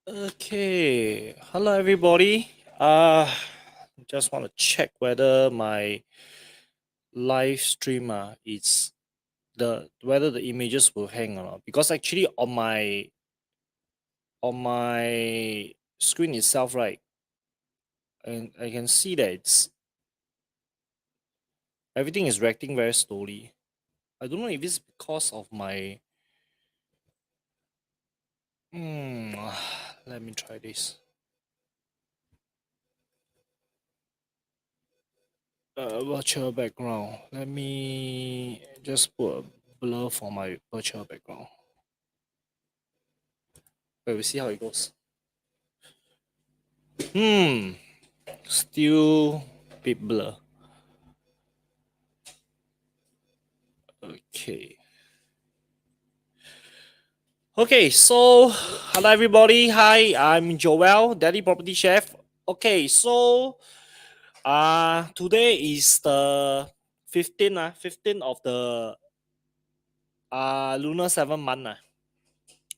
Okay, hello everybody. Just want to check whether my live stream is whether the images will hang or not, because actually on my screen itself, right, and I can see that everything is reacting very slowly. I don't know if it's because of my let me try this. Virtual background. Let me just put a blur for my virtual background. Wait, we'll see how it goes. Still bit blur. Okay. Okay, so hello everybody. Hi, I'm Joel, Daddy Property Chef. Okay, so today is the 15th of the lunar 7 month.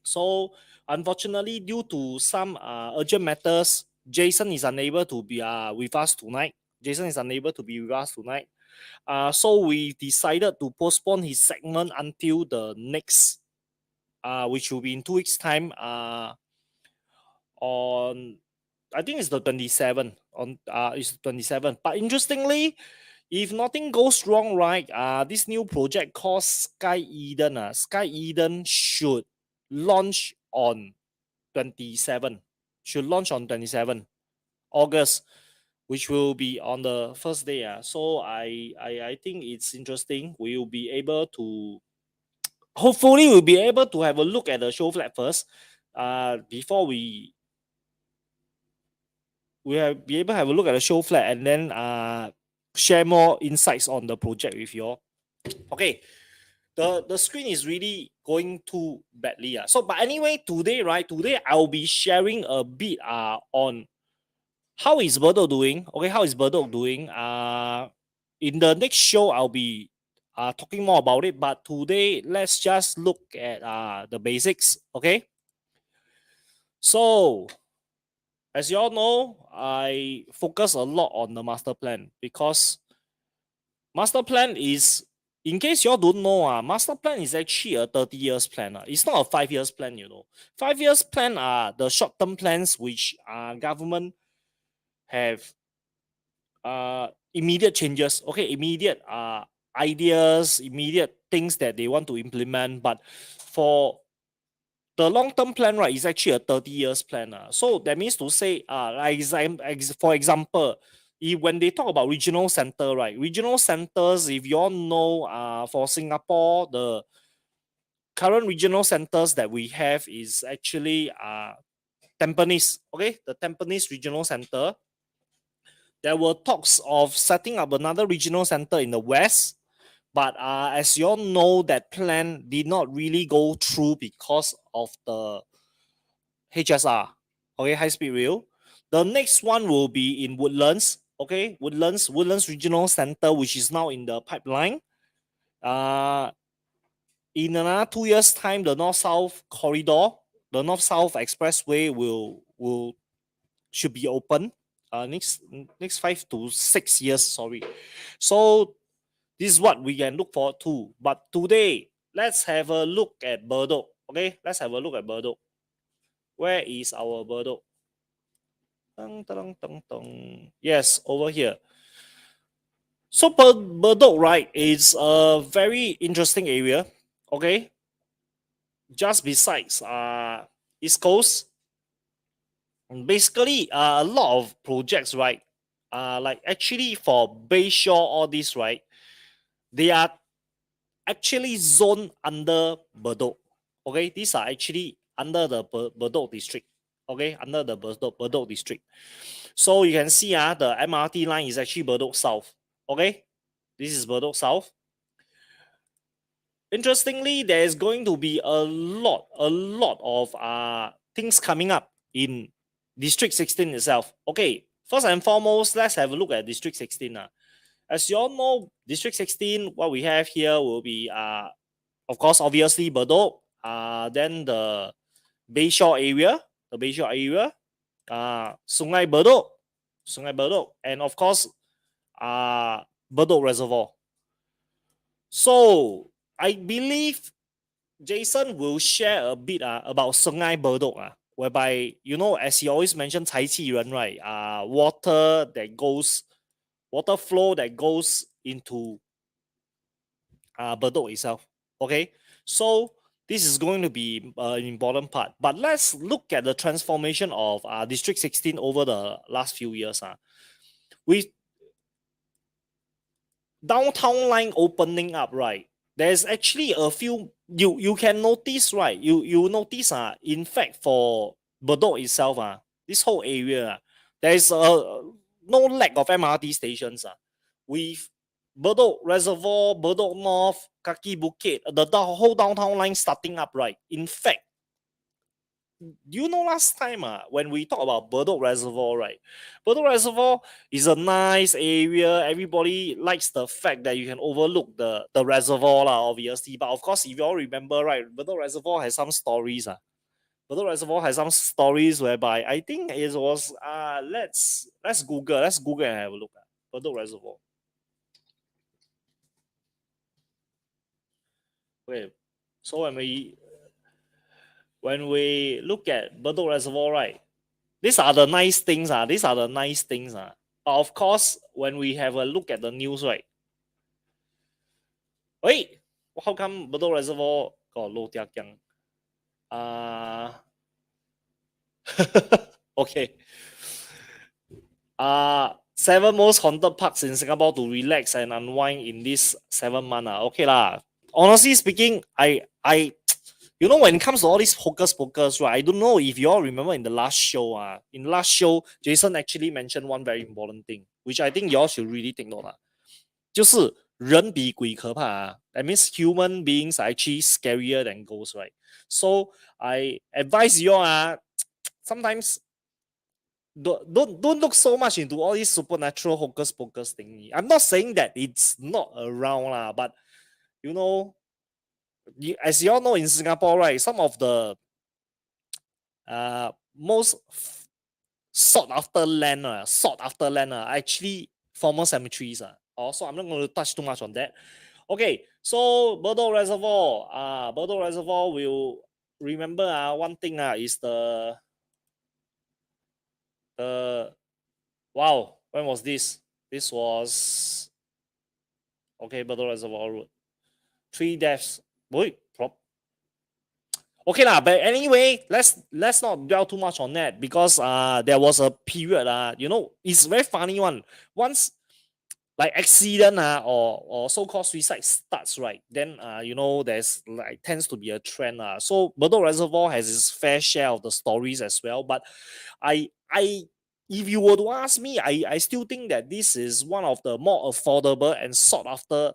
So unfortunately, due to some urgent matters, Jason is unable to be with us tonight. So we decided to postpone his segment until the next, which will be in 2 weeks' time. On I think it's the 27th. It's the 27th. But interestingly, if nothing goes wrong, right, this new project called Sky Eden, Sky Eden should launch on 27. Should launch on 27 August, which will be on the first day. So I think it's interesting. We will be able to hopefully we'll be able to have a look at the show flat first. Before we have be able to have a look at the show flat and then share more insights on the project with you all. Okay. The screen is really going too badly. So but anyway, today I'll be sharing a bit on how is Bedok doing. Okay, how is Bedok doing? In the next show I'll be talking more about it, but today let's just look at the basics. Okay, so as you all know, I focus a lot on the master plan because master plan is, in case you all don't know, master plan is actually a 30 years plan. It's not a 5 years plan, 5 years plan are the short term plans which government have immediate changes, okay, immediate ideas, immediate things that they want to implement. But for the long-term plan, right, is actually a 30 years plan. So that means to say, for example, when they talk about regional center, right, regional centers, if you all know, for Singapore, the current regional centers that we have is actually Tampines, okay, the Tampines Regional Center. There were talks of setting up another regional center in the west, but as you all know, that plan did not really go through because of the HSR, okay, high speed rail. The next one will be in Woodlands, okay, Woodlands Regional Center, which is now in the pipeline. In another 2 years' time, the north-south corridor, the north-south expressway will should be open. Next 5 to 6 years. Sorry. So this is what we can look forward to. But today, let's have a look at Bedok. Okay, let's have a look at Bedok. Where is our Bedok? Yes, over here. So Bedok, right, is a very interesting area. Okay, just besides East Coast. Basically, a lot of projects, right? Like actually for Bayshore, all this, right? They are actually zoned under Bedok. Okay, these are actually under the Bedok district. Okay, under the Bedok district. So you can see the MRT line is actually Bedok South. Okay, this is Bedok South. Interestingly, there is going to be a lot of things coming up in District 16 itself. Okay, first and foremost, let's have a look at District 16. As you all know, District 16, what we have here will be, of course, obviously Bedok, then the Bayshore area, the Bayshore area, Sungai Bedok, and of course, Bedok Reservoir. So I believe Jason will share a bit about Sungai Bedok, whereby, you know, as he always mentioned, 财气人, right? Water flow that goes into Bedok itself. Okay, so this is going to be an important part. But let's look at the transformation of District 16 over the last few years. With downtown line opening up, right? There's actually a few you can notice, right? You notice in fact for Bedok itself, this whole area, there is no lack of MRT stations. With Bedok Reservoir, Bedok North, Kaki Bukit, the whole downtown line starting up, right? In fact, you know, last time when we talk about Bedok Reservoir, right? Bedok Reservoir is a nice area. Everybody likes the fact that you can overlook the reservoir, obviously. But of course, if you all remember, right, Bedok Reservoir has some stories. Bedok Reservoir has some stories whereby I think it was let's Google and have a look at Bedok Reservoir. Okay, so when we look at Bedok Reservoir, right, these are the nice things. But of course, when we have a look at the news, right? Wait, how come Bedok Reservoir got low tiakiang? Okay. Seven most haunted parks in Singapore to relax and unwind in this 7 months. Okay lah. Honestly speaking, I you know, when it comes to all these hocus pocus, right? I don't know if you all remember in the last show. In the last show, Jason actually mentioned one very important thing, which I think you all should really take note. 就是人比鬼可怕That means human beings are actually scarier than ghosts, right? So I advise you all sometimes don't look so much into all these supernatural hocus pocus thingy. I'm not saying that it's not around but you know, as you all know, in Singapore, right, some of the most sought after land are actually former cemeteries. So I'm not going to touch too much on that. Okay, so Bedok Reservoir will remember one thing is the wow, when was this? This was okay, Bedok Reservoir Road. 3 deaths. Wait, okay lah, but anyway, let's not dwell too much on that because there was a period you know, it's very funny one. Once like accident or so-called suicide starts, right, then you know, there's like tends to be a trend so Bedok Reservoir has its fair share of the stories as well. But I if you were to ask me, I still think that this is one of the more affordable and sought after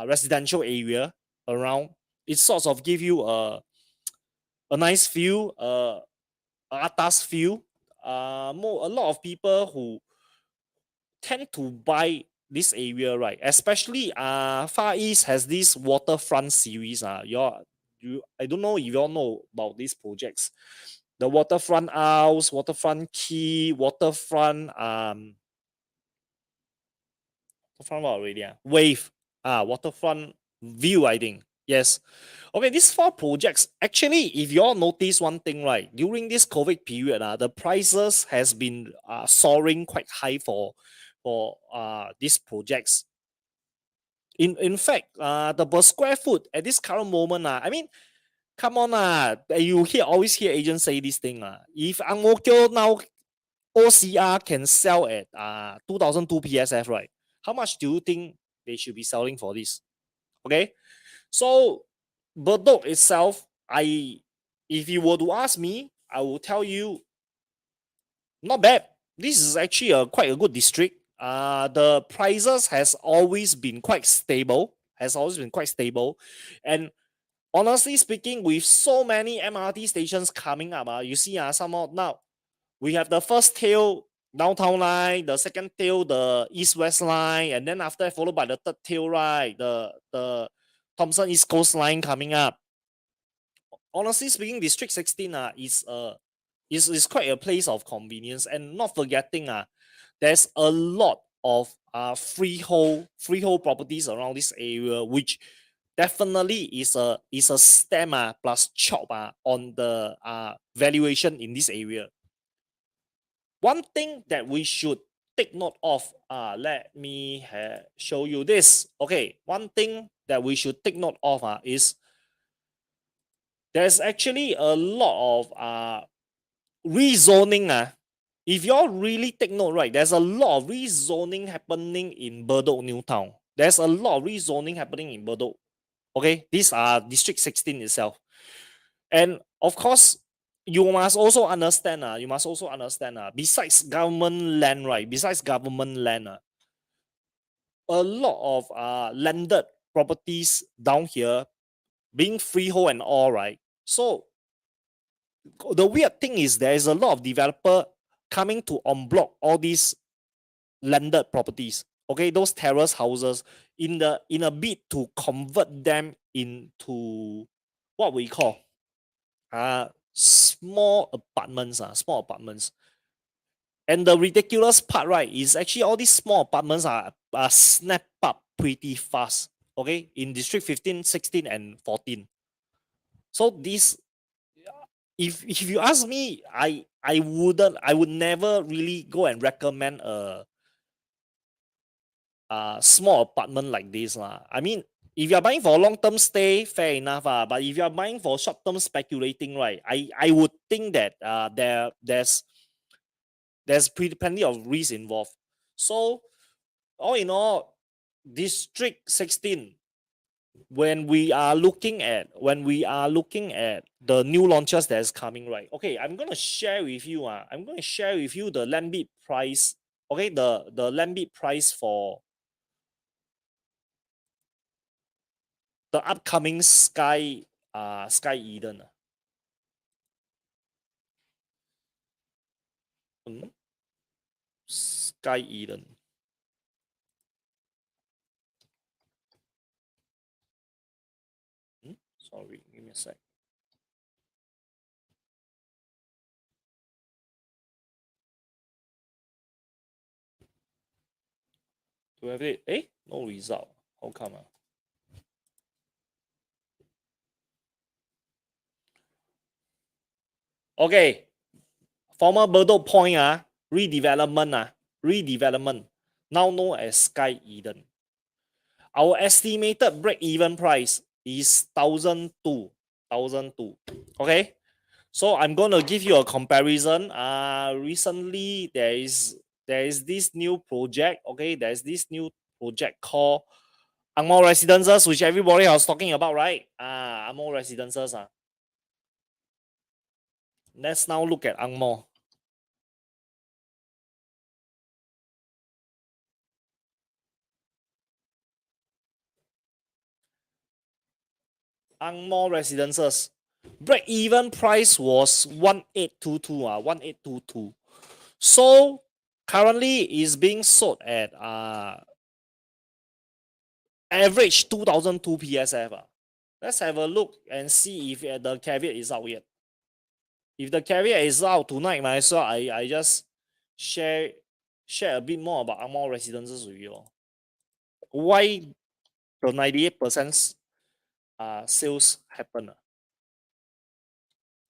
residential area around. It sort of give you a nice feel, atas feel. A lot of people who tend to buy this area, right? Especially Far East has this waterfront series. I don't know if you all know about these projects. The waterfront house, waterfront key, waterfront waterfront what already? Wave. Waterfront view, I think. Yes. Okay, these 4 projects, actually, if you all notice one thing, right, during this COVID period, the prices has been soaring quite high for these projects. In fact, the per square foot at this current moment, I mean, come on, you always hear agents say this thing. If Ang Mo Kio now OCR can sell at 2002 PSF, right? How much do you think they should be selling for this? Okay, so Bedok itself, if you were to ask me, I will tell you, not bad. This is actually quite a good district. The prices has always been quite stable. And honestly speaking, with so many MRT stations coming up, you see, somehow now we have the first tail downtown line, the second tail the east-west line, and then after that followed by the third tail, right, the Thomson East Coast line coming up. Honestly speaking, District 16 is It's quite a place of convenience. And not forgetting, there's a lot of freehold properties around this area, which definitely is a stamp plus chop on the valuation in this area. One thing that we should take note of, let me show you this. Okay, one thing that we should take note of is there's actually a lot of rezoning. If you all really take note, right, there's a lot of rezoning happening in Bedok New Town. There's a lot of rezoning happening in Bedok. Okay, these are District 16 itself. And of course, you must also understand, besides government land, right? Besides government land, a lot of landed properties down here being freehold and all, right? So the weird thing is there is a lot of developer coming to unblock all these landed properties, okay, those terrace houses, in a bid to convert them into what we call small apartments. And the ridiculous part, right, is actually all these small apartments are snap up pretty fast, okay, in District 15, 16, and 14. So this, if you ask me, I would never really go and recommend a small apartment like this. I mean, if you're buying for a long-term stay, fair enough. But if you're buying for short-term speculating, right, I would think that there's plenty of risk involved. So all in all, District 16, when we are looking at the new launches that's coming, right? Okay, I'm gonna share with you. The land bid price. Okay, the land bid price for the upcoming Sky Eden. Sky Eden. Sorry, give me a sec. Do you have it? No result. How come? Okay. Former Bedok Point redevelopment, now known as Sky Eden. Our estimated break-even price is 1,002. Okay. So I'm gonna give you a comparison. Recently there is this new project. Okay, there's this new project called Angmo Residences, which everybody was talking about, right? Angmo Residences. Let's now look at Angmo. Angmo Residences. Break-even price was 1822. 1822. So currently is being sold at average 2002 PSF. Let's have a look and see if the caveat is out yet. If the caveat is out tonight, might as well I just share a bit more about Angmo Residences with you. Why the 98% sales happen?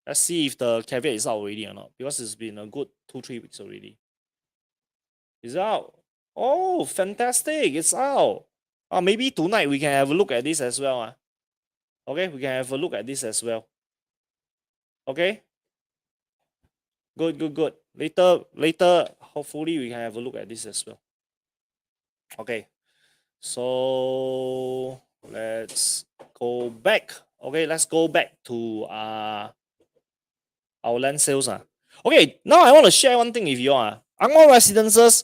Let's see if the caveat is out already or not, because it's been a good 2-3 weeks already. It's out. Oh, fantastic! It's out. Maybe tonight we can have a look at this as well. Okay, we can have a look at this as well. Okay. Good. Later, hopefully we can have a look at this as well. Okay. So let's go back. Okay, let's go back to our land sales. Okay, now I want to share one thing with you. Angmo Residences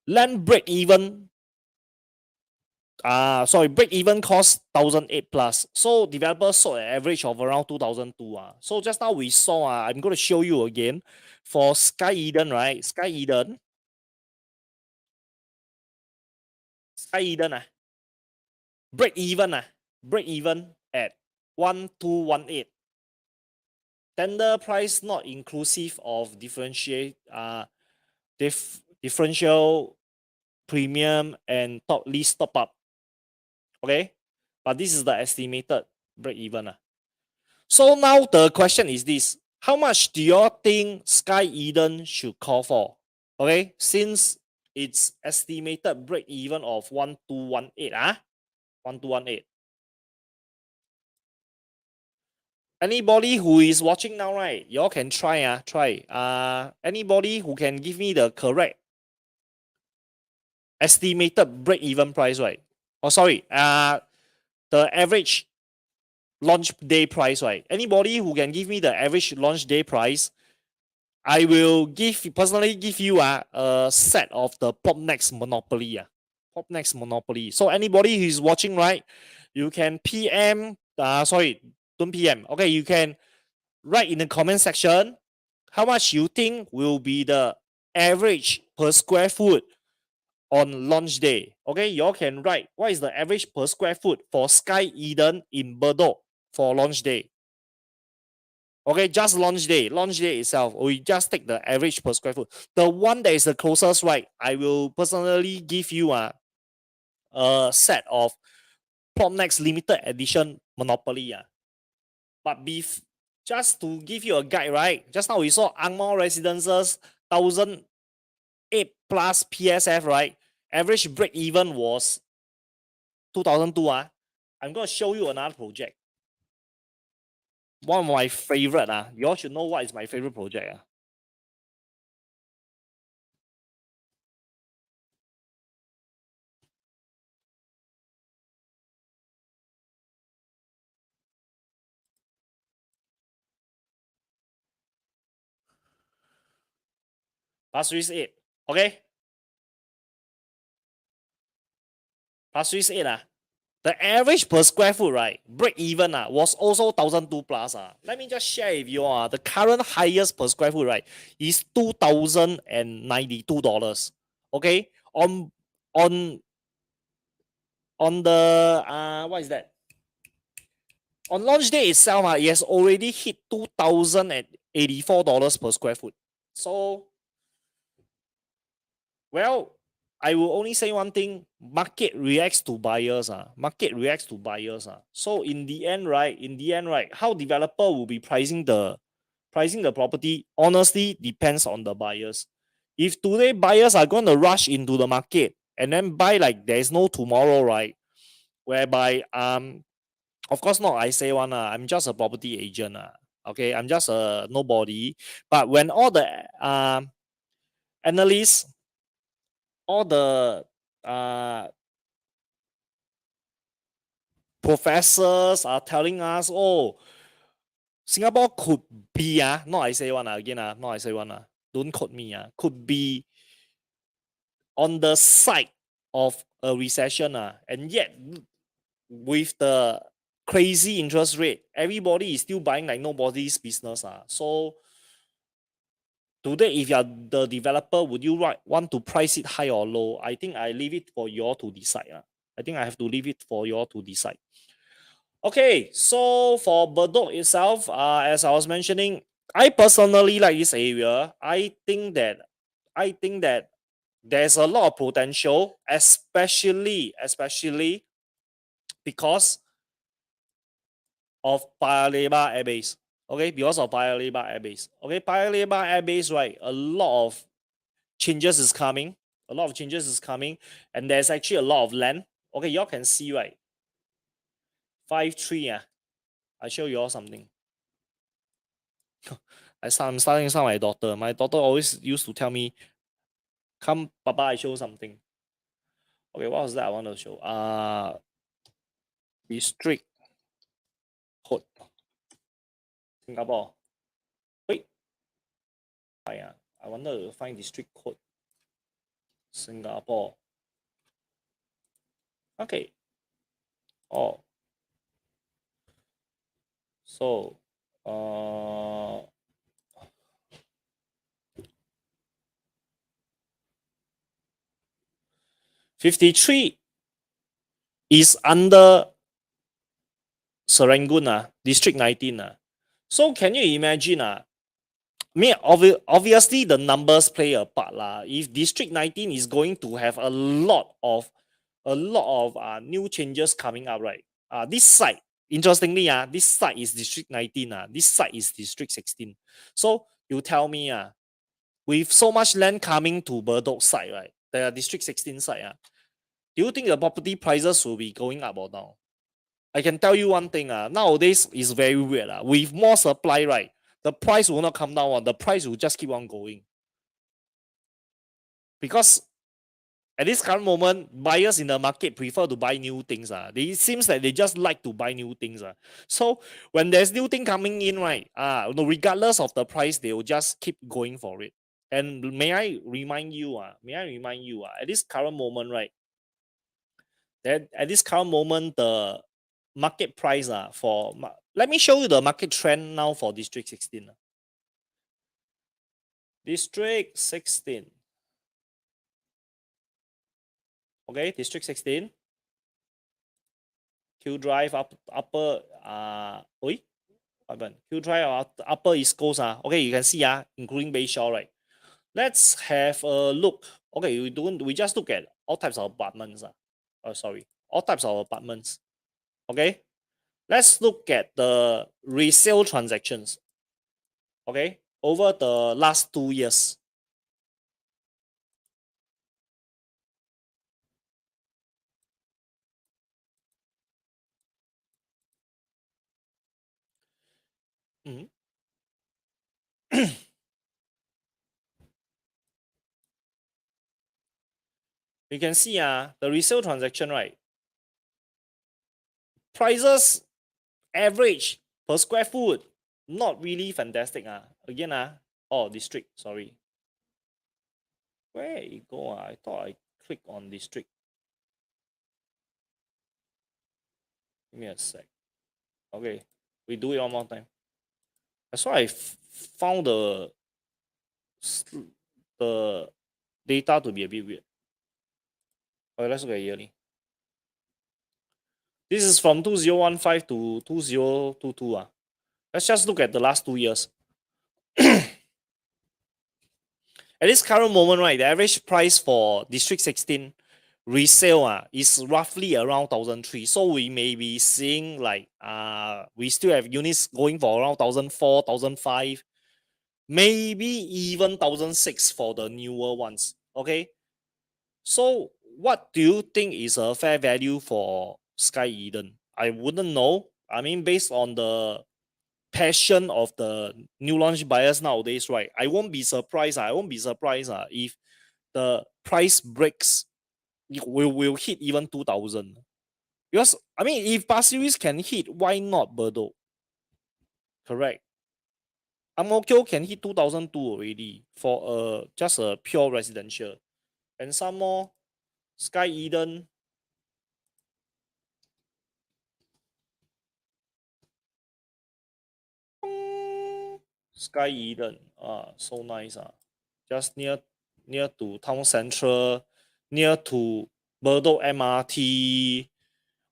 land break even. Break even cost 1,008 plus. So developers sold an average of around 2,002. So just now we saw, I'm going to show you again for Sky Eden, right? Sky Eden. Break even at 1,218. tender price not inclusive of differential premium and top lease top up. Okay, but this is the estimated break even. So now the question is this: how much do you think Sky Eden should call for? Okay, since it's estimated break even of 1218, 1218. Anybody who is watching now, right? Y'all can try. Anybody who can give me the correct estimated break even price, right? Oh, sorry. The average launch day price, right? Anybody who can give me the average launch day price, I will personally give you a set of the Popnex Monopoly. Popnex Monopoly. So anybody who is watching, right? You can PM. Sorry, don't PM. Okay, you can write in the comment section how much you think will be the average per square foot on launch day. Okay, y'all can write what is the average per square foot for Sky Eden in Bedok for launch day. Okay, just launch day itself. We just take the average per square foot. The one that is the closest, right? I will personally give you a set of Promnex limited edition Monopoly. But just to give you a guide, right? Just now we saw Angmor Residences 1008 plus PSF, right? Average break even was 2002. I'm going to show you another project. One of my favorite. You all should know what is my favorite project. Pasir Ris 8. Okay? Pasir Ris 8. The average per square foot, right, break even was also 1002 plus. Let me just share with you. The current highest per square foot, right, is $2,092. Okay? On the what is that? On launch day itself, it has already hit $2,084 per square foot. So, well, I will only say one thing: market reacts to buyers. Market reacts to buyers. So in the end, right? How developer will be pricing the property honestly depends on the buyers. If today buyers are going to rush into the market and then buy like there's no tomorrow, right? Whereby of course not I say one. I'm just a property agent. Okay, I'm just a nobody. But when all the analysts, all the professors are telling us, oh, Singapore could be, not I say one again, not I say one, don't quote me, could be on the side of a recession, and yet with the crazy interest rate, everybody is still buying like nobody's business. So today, if you are the developer, would you want to price it high or low? I think I leave it for you all to decide. I think I have to leave it for you all to decide. Okay, so for Bedok itself, as I was mentioning, I personally like this area. I think that there's a lot of potential, especially because of Paya Lebar Air Base. Okay, because of Paya Lebar Air Base. Okay, Paya Lebar Air Base, right? A lot of changes is coming. And there's actually a lot of land. Okay, y'all can see, right? 5-3. I show you all something. I'm starting to sound my daughter. My daughter always used to tell me, come, Papa, I show something. Okay, what was that I want to show? District code. Singapore. Wait. I wanted to find district code. Singapore. Okay. Oh. So, 53 is under Serangoon, District 19. So can you imagine? I mean, obviously the numbers play a part lah. If District 19 is going to have a lot of new changes coming up, right? This site, interestingly, this site is District 19, this site is District 16. So you tell me, with so much land coming to Bedok site, right? The District 16 site, do you think the property prices will be going up or down? I can tell you one thing, nowadays is very weird. With more supply, right? The price will not come down, the price will just keep on going. Because at this current moment, buyers in the market prefer to buy new things. It seems that they just like to buy new things. So when there's new thing coming in, right? Regardless of the price, they will just keep going for it. And may I remind you, at this current moment, right? That at this current moment, the market price for let me show you the market trend now for District 16. District 16. Okay, District 16. Q Drive upper Q Drive upper East Coast. Okay, you can see including Bayshore, right? Let's have a look. Okay, we just look at all types of apartments. All types of apartments. Okay, let's look at the resale transactions. Okay, over the last 2 years. Mhm. You can see the resale transaction, right? Prices average per square foot, not really fantastic. Again, district, sorry. Where it go? I thought I click on district. Give me a sec. Okay, we do it one more time. That's why I found the data to be a bit weird. Okay, let's look at yearly. This is from 2015 to 2022. Let's just look at the last 2 years. At this current moment, right, the average price for District 16 resale is roughly around 1,003. So we may be seeing like we still have units going for around 1,004, 1,005, maybe even 1,006 for the newer ones. Okay. So what do you think is a fair value for Sky Eden? I wouldn't know. I mean, based on the passion of the new launch buyers nowadays, right? I won't be surprised. If the price breaks, it will hit even 2,000. Because I mean, if Pasir Ris can hit, why not Bedok? Correct. Ang Mo Kio can hit 2,002 already for just a pure residential, and some more Sky Eden. Sky Eden, so nice. Just near to town central, near to Bedok MRT.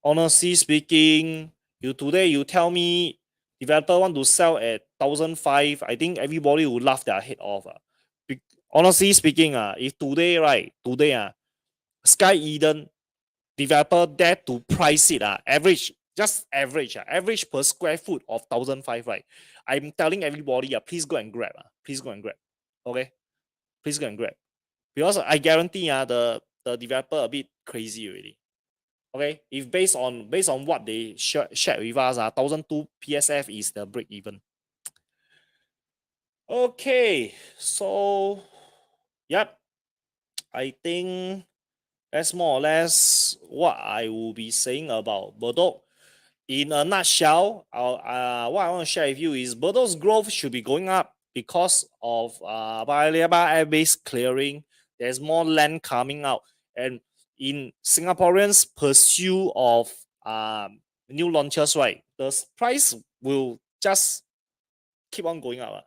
Honestly speaking, you tell me developer want to sell at 1,005, I think everybody will laugh their head off. Honestly speaking, if today, Sky Eden developer dare to price it average, just average per square foot of 1,005, right? I'm telling everybody, please go and grab. Please go and grab. Okay? Please go and grab. Because I guarantee the developer a bit crazy already. Okay, if based on what they shared with us, 1,002 PSF is the break even. Okay, so yep, I think that's more or less what I will be saying about Bedok. In a nutshell, what I want to share with you is Bedok's growth should be going up because of Paya airbase clearing. There's more land coming out, and in Singaporeans' pursuit of new launches, right, the price will just keep on going up.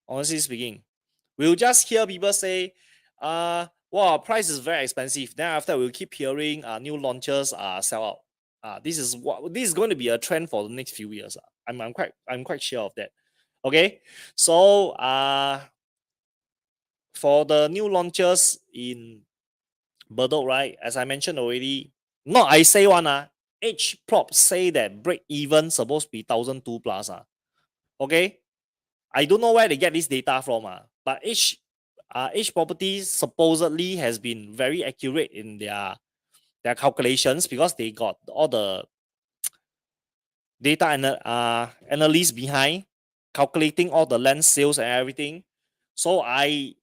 Honestly speaking, we'll just hear people say, wow, price is very expensive. Then after we'll keep hearing new launches sell out. This is going to be a trend for the next few years. I'm quite sure of that. Okay, so for the new launches in Bedok, right? As I mentioned already, not I say one H prop say that break even supposed to be 1,002 plus Okay, I don't know where they get this data from but H properties supposedly has been very accurate in their calculations because they got all the data analysts behind calculating all the land sales and everything. So I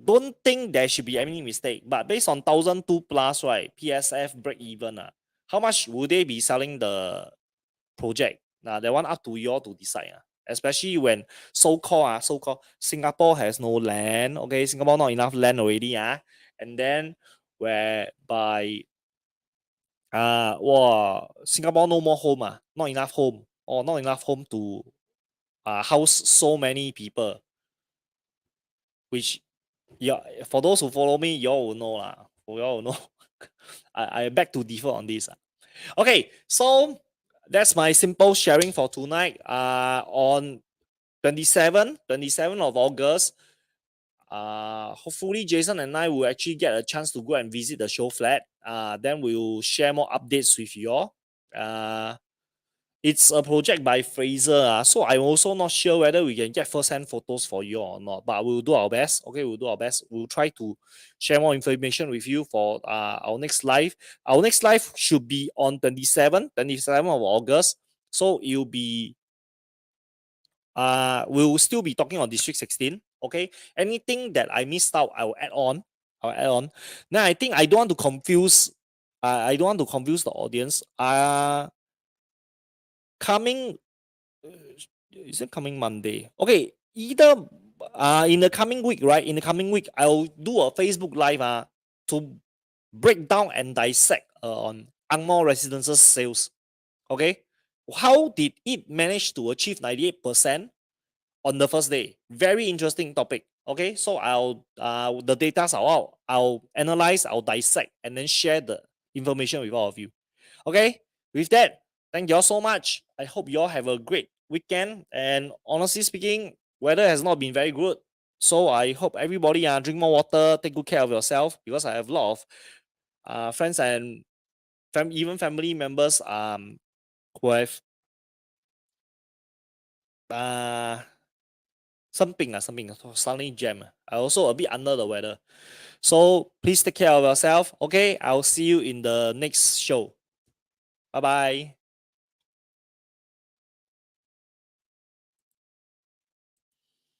don't think there should be any mistake. But based on 1,002 plus, right, PSF break even, how much would they be selling the project? That one up to you all to decide. Especially when so-called Singapore has no land. Okay, Singapore not enough land already. And then whereby Singapore no more home, not enough home, or not enough home to house so many people. Which, yeah, for those who follow me, you all will know lah. You all will know. I beg to differ on this. Okay, so that's my simple sharing for tonight. On 27 of August, hopefully Jason and I will actually get a chance to go and visit the show flat. Then we'll share more updates with you all. It's a project by Fraser, so I'm also not sure whether we can get first-hand photos for you or not, but we'll do our best. Okay, we'll do our best. We'll try to share more information with you for our next live. Our next live should be on 27 of August. So it'll be we'll still be talking on District 16. Okay, anything that I missed out, I will add on. Now I think I don't want to confuse. I don't want to confuse the audience. Coming, is it coming Monday? Okay, either in the coming week, right? In the coming week, I'll do a Facebook live to break down and dissect on Angmor Residences sales. Okay, how did it manage to achieve 98% on the first day? Very interesting topic. Okay, so I'll the data are out. I'll analyze, I'll dissect, and then share the information with all of you. Okay, with that, thank you all so much. I hope you all have a great weekend. And honestly speaking, weather has not been very good. So I hope everybody drink more water, take good care of yourself, because I have a lot of friends and even family members who have something suddenly jam. I also a bit under the weather. So please take care of yourself. Okay, I'll see you in the next show. Bye bye.